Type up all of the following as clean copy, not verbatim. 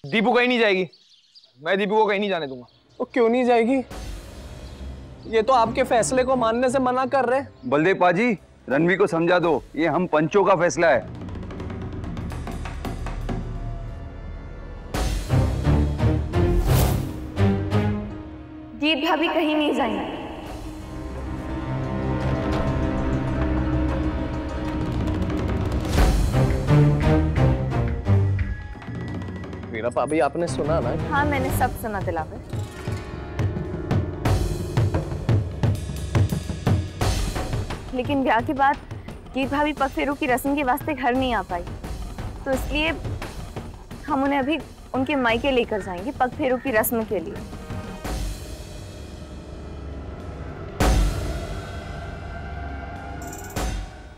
दीपू कहीं नहीं जाएगी। मैं दीपू को कहीं नहीं जाने दूंगा। वो क्यों नहीं जाएगी? ये तो आपके फैसले को मानने से मना कर रहे। बलदेव पाजी, रणवी को समझा दो, ये हम पंचों का फैसला है। गीत भाभी कहीं नहीं जाएंगी। वीरा भाभी, आपने सुना ना? हाँ, मैंने सब सुना दिलावर। लेकिन ब्याह के बाद गीत भाभी पग फेरू की रस्म के वास्ते घर नहीं आ पाई, तो इसलिए हम उन्हें अभी उनके मायके लेकर जाएंगे पग फेरू की रस्म के लिए।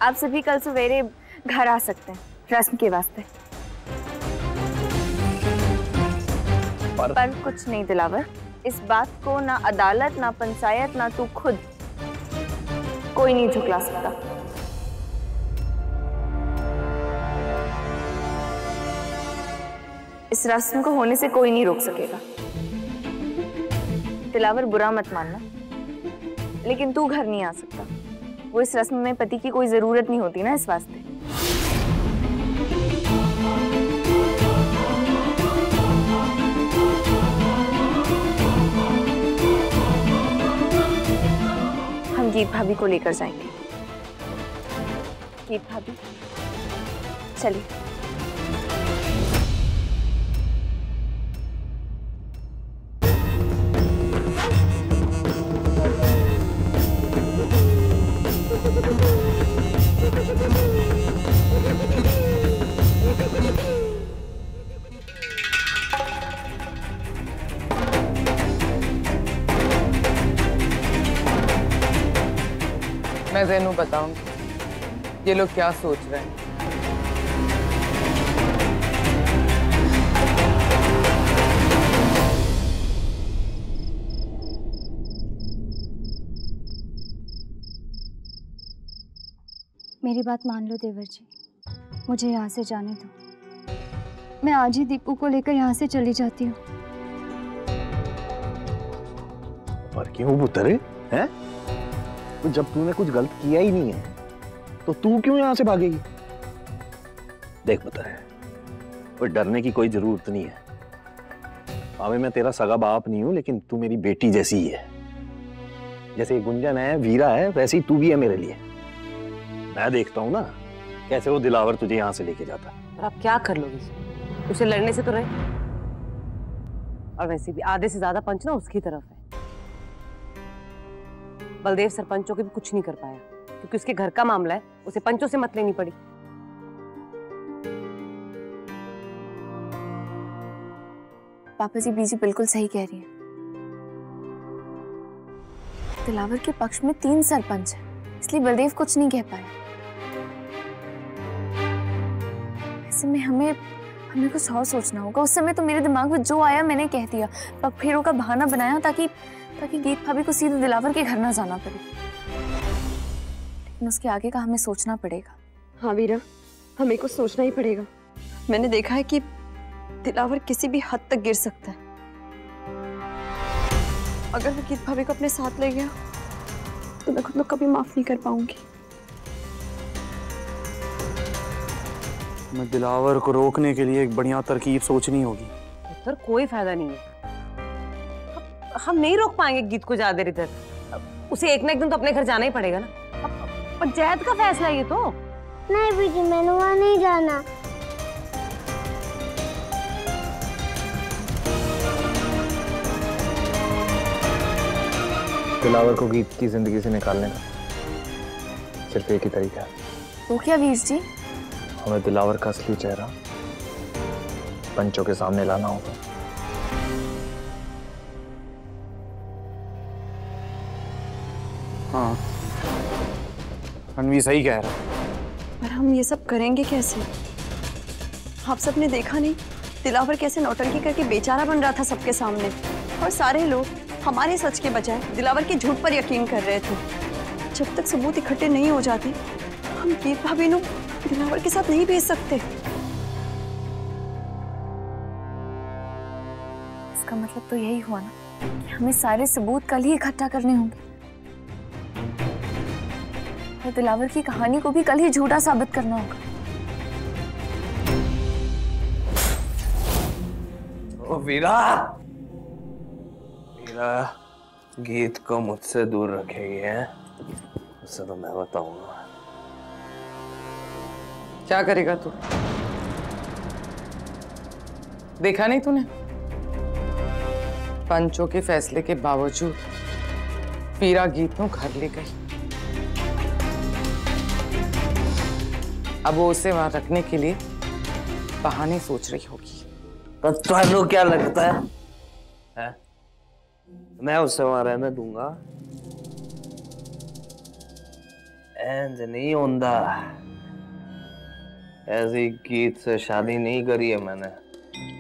आप सभी कल सवेरे घर आ सकते हैं रस्म के वास्ते। पर कुछ नहीं दिलावर, इस बात को ना अदालत, ना पंचायत, ना तू खुद, कोई नहीं झुकला सकता। इस रस्म को होने से कोई नहीं रोक सकेगा। दिलावर, बुरा मत मानना, लेकिन तू घर नहीं आ सकता। वो इस रस्म में पति की कोई जरूरत नहीं होती ना, इस वास्ते। हम गीत भाभी को लेकर जाएंगे। गीत भाभी, चलिए। मैं ज़ैनू बताऊंगी ये लोग क्या सोच रहे हैं। मेरी बात मान लो देवर जी, मुझे यहाँ से जाने दो। मैं आज ही दीपू को लेकर यहाँ से चली जाती हूँ। पर क्यों पुत्र है? तो जब तूने कुछ गलत किया ही नहीं है तो तू क्यों यहां से भागेगी? देख पुत्र है, कोई डरने की कोई जरूरत नहीं है। भावे मैं तेरा सगा बाप नहीं हूं, लेकिन तू मेरी बेटी जैसी ही है। जैसे गुंजन है, वीरा है, वैसे ही तू भी है मेरे लिए। मैं देखता हूं ना कैसे वो दिलावर तुझे यहां से लेके जाता है। और आप क्या कर लोगे? उसे लड़ने से तो रहे, और वैसे भी आधे से ज्यादा पंच ना उसकी तरफ है। बलदेव सरपंचों के भी कुछ नहीं कर पाया, क्योंकि उसके घर का मामला है, उसे पंचों से मत लेनी पड़ी। पापा जी, बीजी बिल्कुल सही कह रही है। दिलावर के पक्ष में 3 सरपंच हैं, इसलिए बलदेव कुछ नहीं कह पाया। ऐसे में हमें कुछ और सोचना होगा। उस समय तो मेरे दिमाग में जो आया मैंने कह दिया, पग फेरों का बहाना बनाया ताकि गीत भाभी को सीधे दिलावर के घर ना जाना पड़े। लेकिन उसके आगे का हमें सोचना पड़ेगा। हाँ वीरा, हमें कुछ सोचना ही पड़ेगा। मैंने देखा है कि दिलावर किसी भी हद तक गिर सकता है। अगर वो गीत भाभी को अपने साथ ले गया तो मैं खुद को कभी माफ नहीं कर पाऊंगी। मैं दिलावर को रोकने के लिए एक बढ़िया तरकीब सोचनी होगी। सर, कोई फायदा नहीं है। हम नहीं रोक पाएंगे गीत को ज्यादा देर इधर। उसे एक ना एक दिन तो अपने घर जाना ही पड़ेगा ना। पंचायत का फैसला है ये तो। नहीं बीजी, मैंने वहाँ नहीं जाना। दिलावर को गीत की जिंदगी से निकालने का सिर्फ एक ही तरीका है। वो क्या वीर जी? हमें दिलावर का असली चेहरा पंचों के सामने लाना होगा। हाँ, रणवी सही कह रहा है। पर हम ये सब करेंगे कैसे? आप सबने देखा नहीं दिलावर कैसे नौटंकी करके बेचारा बन रहा था सबके सामने, और सारे लोग हमारे सच के बजाय दिलावर के झूठ पर यकीन कर रहे थे। जब तक सबूत इकट्ठे नहीं हो जाते हम गीत भाभी को दिलावर के साथ नहीं भेज सकते। इसका मतलब तो यही हुआ ना कि हमें सारे सबूत कल ही इकट्ठा करने होंगे और दिलावर की कहानी को भी कल ही झूठा साबित करना होगा। ओ वीरा, वीरा गीत को मुझसे दूर रखेगी है, उससे तो मैं बताऊंगा। क्या करेगा तू? देखा नहीं तूने? पंचों के फैसले के बावजूद वीरा गीत को घर ले गई। अब वो उसे वहां रखने के लिए बहाने सोच रही होगी। तो तुम्हें क्या लगता है? मैं उसे वहां रहने दूंगा? एंज नहीं होता। ऐसी गीत से शादी नहीं करी है मैंने,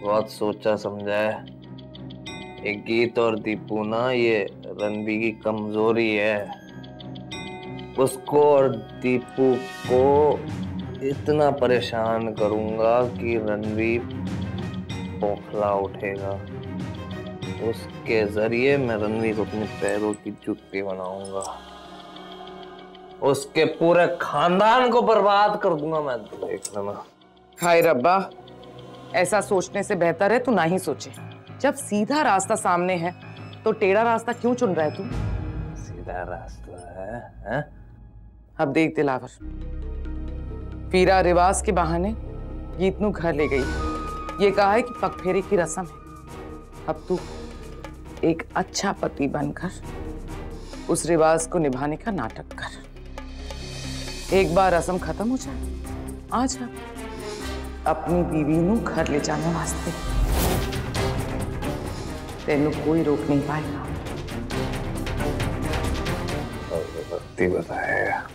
बहुत सोचा समझा है। एक गीत और दीपू ना, ये रणबीर की कमजोरी है। उसको और दीपू को इतना परेशान करूंगा कि रणबीर बौखला उठेगा। उसके जरिए मैं रणबीर को अपने पैरों की जुत्ती बनाऊंगा, उसके पूरे खानदान को बर्बाद कर दूंगा मैं, देख लेना। हाय रब्बा, ऐसा सोचने से बेहतर है तू ना ही सोचे। जब सीधा रास्ता सामने है तो टेढ़ा रास्ता क्यों चुन रहा है तू? सीधा रास्ता है? अब देख दिलावर, वीरा रिवाज के बहाने गीत नू घर ले गई। ये कहा है कि पगफेरे की रस्म है। अब तू एक अच्छा पति बनकर उस रिवाज को निभाने का नाटक कर। एक बार रस्म खत्म हो जाए, आ जा अपनी बीवी नू घर ले जाने वास्ते। तेनू कोई रोक नहीं पाएगा। बताएगा।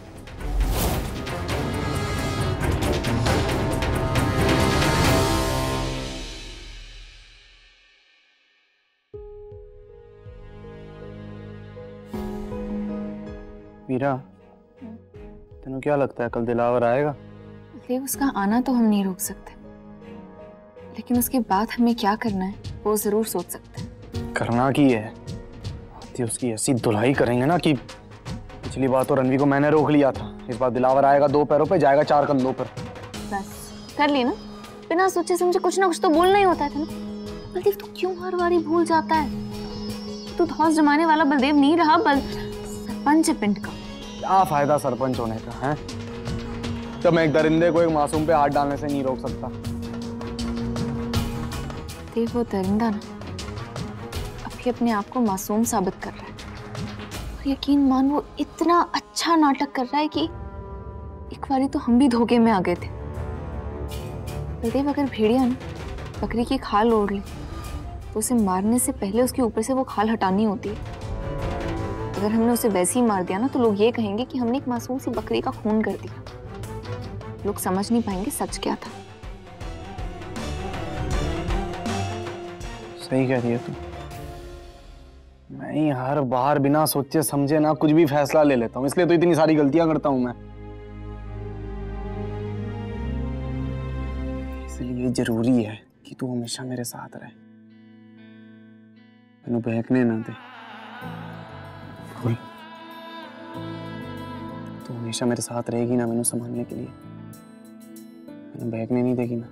वीरा, तेनू क्या लगता है कल दिलावर आएगा? देव, उसका आना तो हम नहीं रोक सकते, लेकिन उसके बाद हमें क्या करना है वो जरूर सोच सकते हैं। करना की है, उसकी ऐसी धुलाई करेंगे ना कि पिछली बार तो रणवी को मैंने रोक लिया था, इस बार दिलावर आएगा 2 पैरों पे, जाएगा 4 कंधों पर। बस कर ली ना, बिना सोचे समझे कुछ ना कुछ तो बोलना ही होता था ना। बलदेव, तू क्यों हर बारी भूल जाता है? तू धौंस जमाने वाला बलदेव नहीं रहा, सरपंच है पिंड का। क्या फायदा सरपंच होने का है, जब मैं एक दरिंदे को एक मासूम पे हाथ डालने से नहीं रोक सकता। देव, वो दरिंदा ना अभी अपने आप को मासूम साबित कर रहा है, और यकीन मान वो इतना अच्छा नाटक कर रहा है कि एक बारी तो हम भी धोखे में आ गए थे। बलदेव, अगर भेड़िया ना बकरी की खाल ओढ़ ले तो उसे मारने से पहले उसके ऊपर से वो खाल हटानी होती है। अगर हमने उसे वैसे ही मार दिया ना तो लोग ये कहेंगे कि हमने एक मासूम सी बकरी का खून कर दिया। लोग समझ नहीं पाएंगे सच क्या था। सही कह रही है तू। मैं ही हर बार बिना सोचे समझे ना कुछ भी फैसला ले लेता हूँ, इसलिए तो इतनी सारी गलतियां करता हूं मैं। इसलिए जरूरी है कि तू हमेशा मेरे साथ रहे, मैंने बहकने ना दे। तू हमेशा मेरे साथ रहेगी ना, मैंने संभालने के लिए, मैंने बहकने नहीं देगी ना।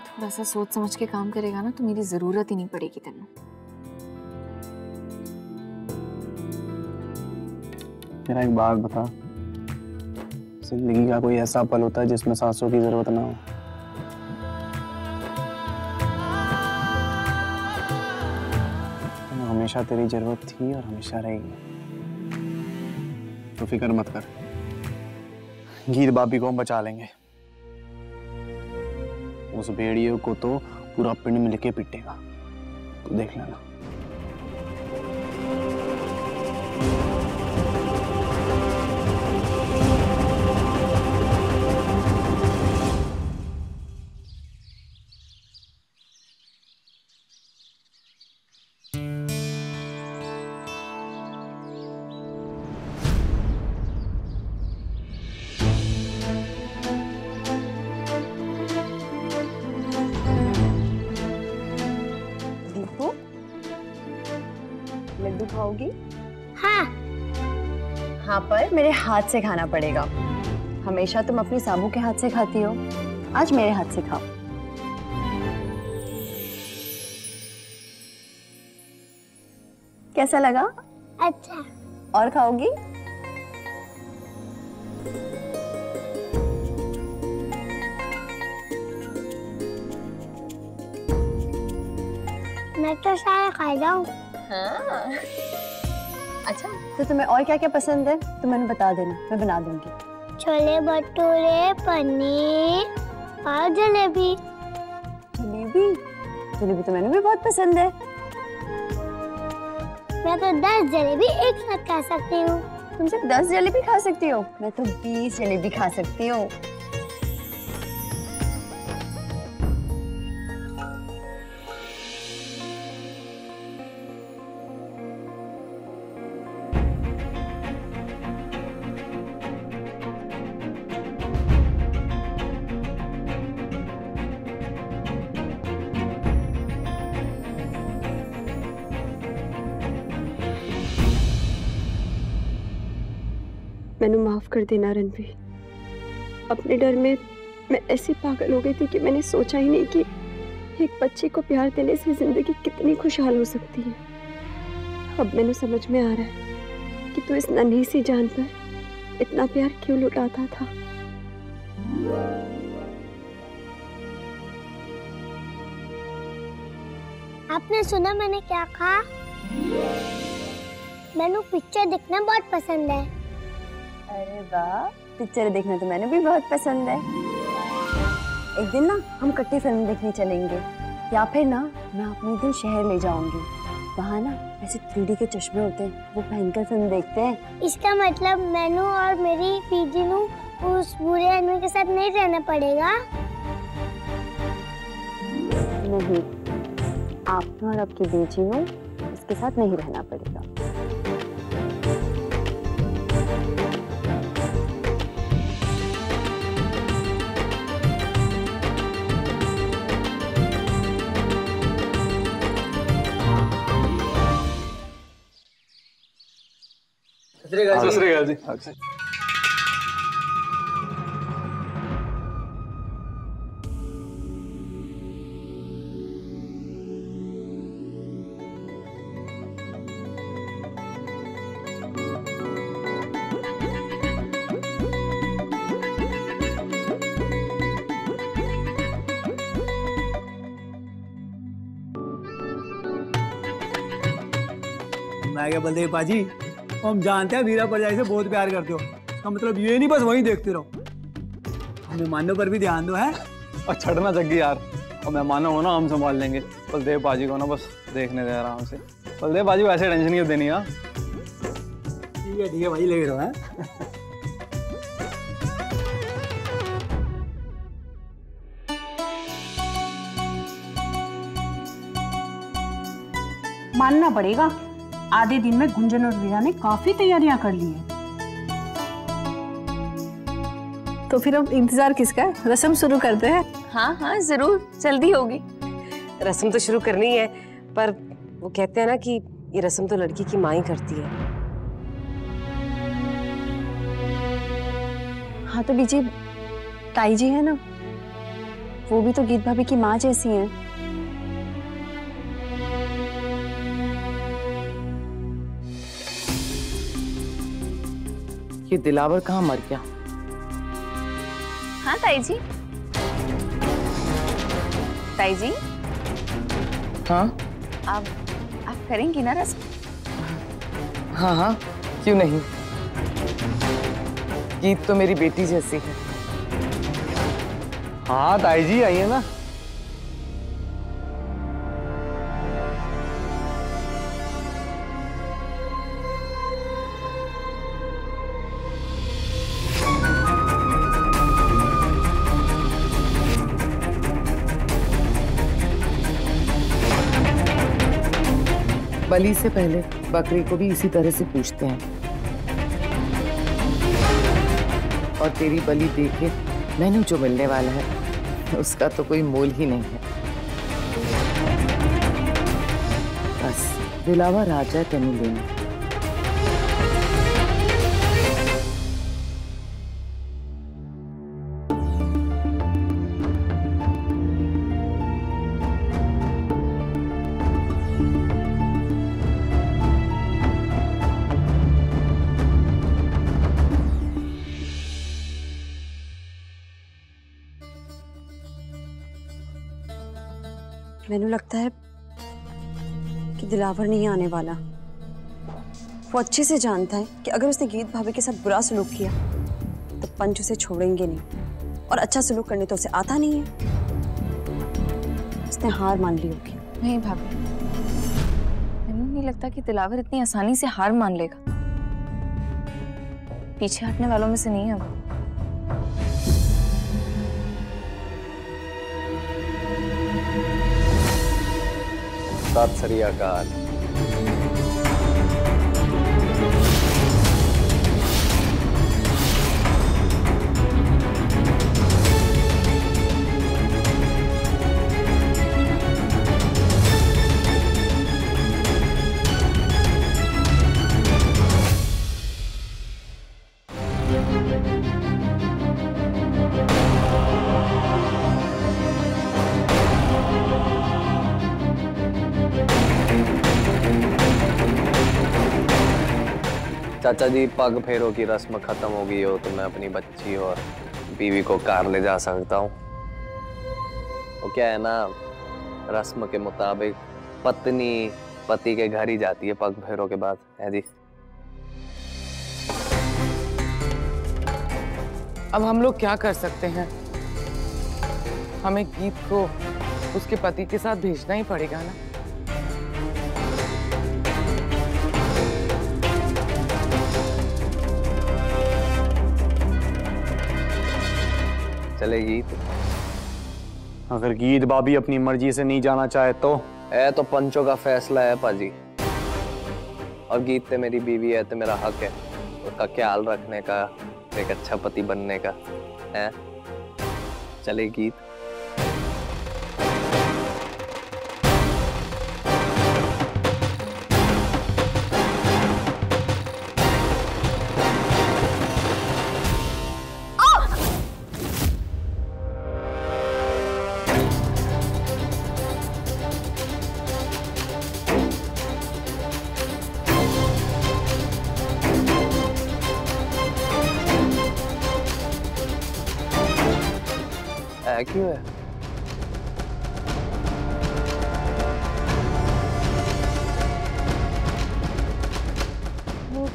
थोड़ा सा सोच समझ के काम करेगा ना तो मेरी जरूरत ही नहीं पड़ेगी तेनू। मेरा एक बात बता, जिंदगी का कोई ऐसा पल होता है जिसमें सांसों की जरूरत ना हो? हमेशा तेरी जरूरत थी और हमेशा रहेगी, तो फिक्र मत कर, गीत भाभी को हम बचा लेंगे। उस भेड़िए को तो पूरा पिंड मिल के पीटेगा, तो देख लेना। खाओगी? हाँ। हाँ, पर मेरे हाथ से खाना पड़ेगा। हमेशा तुम अपनी साबू के हाथ से खाती हो, आज मेरे हाथ से खाओ। कैसा लगा? अच्छा। और खाओगी? मैं तो सारा खा जाऊं। हाँ। अच्छा, तो तुम्हें और क्या क्या पसंद है तो मैंने बता देना, मैं बना दूंगी। छोले भटूरे, पनीर और जलेबी। जलेबी? जलेबी तो मैंने भी बहुत पसंद है। मैं तो 10 जलेबी एक साथ खा सकती हूँ। तुम सिर्फ 10 जलेबी खा सकती हो? मैं तो 20 जलेबी खा सकती हूँ। मैंने माफ कर देना रणवीर। अपने डर में मैं ऐसी पागल हो गई थी कि मैंने सोचा ही नहीं कि एक बच्चे को प्यार देने से जिंदगी कितनी खुशहाल हो सकती है। अब मैंने समझ में आ रहा है कि तू इस नन्ही सी जान पर इतना प्यार क्यों लुटाता था। आपने सुना मैंने क्या कहा? मैंने पिक्चर देखना बहुत पसंद है। अरे वाह, पिक्चर देखना तो मैंने भी बहुत पसंद है। एक दिन ना हम इकट्ठे फिल्म देखने चलेंगे, या फिर ना मैं अपने दिन शहर ले जाऊंगी। वहाँ ना ऐसे 3D के चश्मे होते हैं, वो पहनकर फिल्म देखते हैं। इसका मतलब मैनू और मेरी पीजीनू उस बुरे आदमी के साथ नहीं रहना पड़ेगा? नहीं, आपको और आपकी बेजीनू इसके साथ नहीं रहना पड़ेगा। ससुरेगाल जी। मैं क्या बलदेव पाजी, हम जानते हैं वीरा परजाई से बहुत प्यार करते हो। इसका मतलब ये नहीं बस वहीं देखते रहो, मेहमानों पर भी ध्यान दो। है और छड़ना जग्गी यार, और मेहमानों हो ना हम संभाल लेंगे। बलदेव पाजी को ना बस देखने दे आराम से। बलदेव पाजी को ऐसे टेंशन नहीं देनी। हाँ ठीक है भाई, ले रहो। है मानना पड़ेगा, आधे दिन में गुंजन और वीरा ने काफी तैयारियां कर ली हैं। तो फिर अब इंतजार किसका है? रस्म शुरू करते हैं। हाँ हाँ जरूर, जल्दी होगी। रस्म तो शुरू करनी है, पर वो कहते हैं ना कि ये रस्म तो लड़की की माँ ही करती है। हाँ तो बीजी ताई जी है ना, वो भी तो गीत भाभी की माँ जैसी हैं। ये दिलावर कहाँ मर गया? हाँ ताई जी। ताई जी, हाँ आप करेंगी ना रस्म? हाँ हाँ, क्यों नहीं। गीत तो मेरी बेटी जैसी है। हाँ ताई जी आइए ना। बलि से पहले बकरी को भी इसी तरह से पूछते हैं, और तेरी बलि देखे मैंने जो मिलने वाला है उसका तो कोई मोल ही नहीं है। बस दिलावर आ जाए तेनू लेने। मैंने लगता है कि दिलावर नहीं आने वाला। वो अच्छे से जानता है कि अगर उसने गीत भाभी के साथ बुरा सलूक किया तो पंच उसे छोड़ेंगे नहीं, और अच्छा सलूक करने तो उसे आता नहीं है। उसने हार मान ली होगी। नहीं भाभी, मैंने नहीं लगता कि दिलावर इतनी आसानी से हार मान लेगा। पीछे हटने वालों में से नहीं है वो। सत श्री अकाल। चाचा जी, पग फेरों की रस्म खत्म हो गई हो तो मैं अपनी बच्ची और बीवी को कार ले जा सकता हूँ। वो क्या है ना, रस्म के मुताबिक पत्नी पति के घर ही जाती है पग फेरों के बाद, है जी। अब हम लोग क्या कर सकते हैं? हमें गीत को उसके पति के साथ भेजना ही पड़ेगा ना। चलेगी अगर गीत भाभी अपनी मर्जी से नहीं जाना चाहे तो? तो पंचों का फैसला है पाजी, और गीत से मेरी बीवी है तो मेरा हक है उसका ख्याल रखने का, एक अच्छा पति बनने का है। चले गीत। क्यों है? वो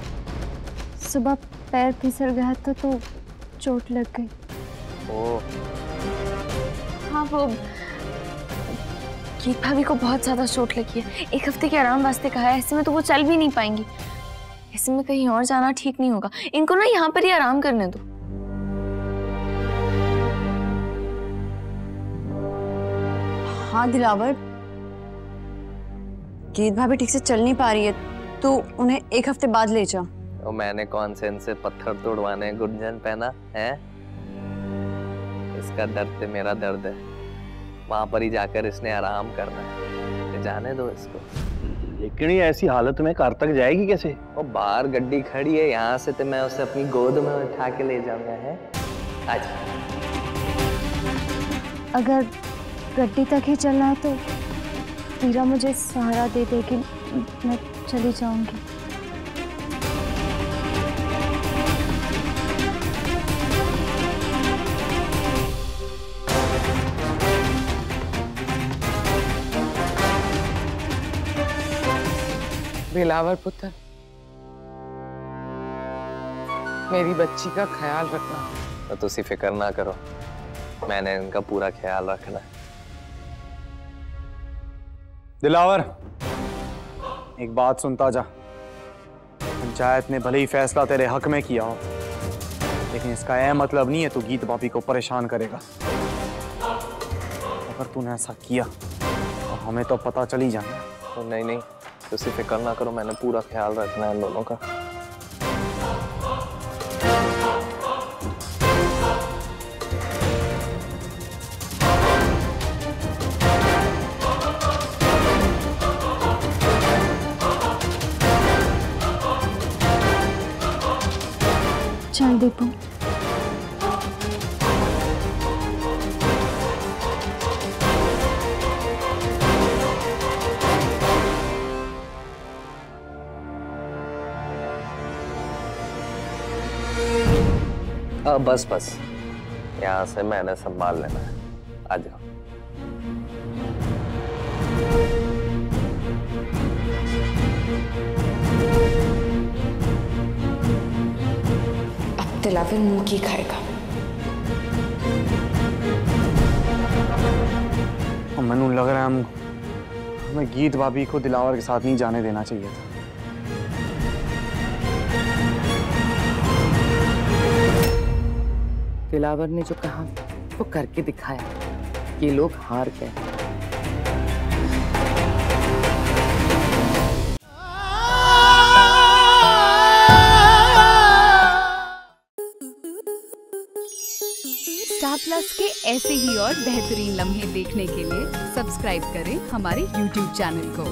सुबह पैर फिसल गया था तो चोट लग गई। ओह। हाँ, वो गीत भाभी को बहुत ज्यादा चोट लगी है। 1 हफ्ते के आराम वास्ते कहा है। ऐसे में तो वो चल भी नहीं पाएंगी। ऐसे में कहीं और जाना ठीक नहीं होगा। इनको ना यहाँ पर ही आराम करने दो। हाँ दिलावर, गीत भाभी ठीक से चल नहीं पा रही है तो उन्हें 1 हफ्ते बाद ले जा। तो मैंने कौन से इनसे पत्थर तोड़वाने गुंजन पहना है? इसका दर्द मेरा दर्द है, वहां पर ही जाकर इसने आराम करना है। तो जाने दो इसको। लेकिन ये ऐसी हालत में कार तक जाएगी कैसे? वो बाहर गड्डी खड़ी है, यहाँ से तो मैं उसे अपनी गोद में उठा के ले जाऊंगा। है आज अगर गड्डी तक ही चलना है तो वीरा मुझे सहारा दे देगी, मैं चली जाऊंगी। दिलावर पुत्र, मेरी बच्ची का ख्याल रखना। तो तुसी फिक्र ना करो, मैंने इनका पूरा ख्याल रखना है। दिलावर, एक बात सुनता जा। पंचायत ने भले ही फैसला तेरे हक में किया हो, लेकिन इसका यह मतलब नहीं है तू गीत भाभी को परेशान करेगा। अगर तूने ऐसा किया तो हमें तो पता चल ही जाना। तो नहीं, तुसी फिक्र ना करो, मैंने पूरा ख्याल रखना है इन दोनों का। हूँ दीपू। बस बस, यहाँ से मैंने संभाल लेना है। आ जाओ। अब दिलावर मुंह की खाएगा। मैनू लग रहा है हमें गीत भाभी को दिलावर के साथ नहीं जाने देना चाहिए था। दिलावर ने जो कहा वो करके दिखाया। ये लोग हार गए। स्टार प्लस के ऐसे ही और बेहतरीन लम्हे देखने के लिए सब्सक्राइब करें हमारे YouTube चैनल को।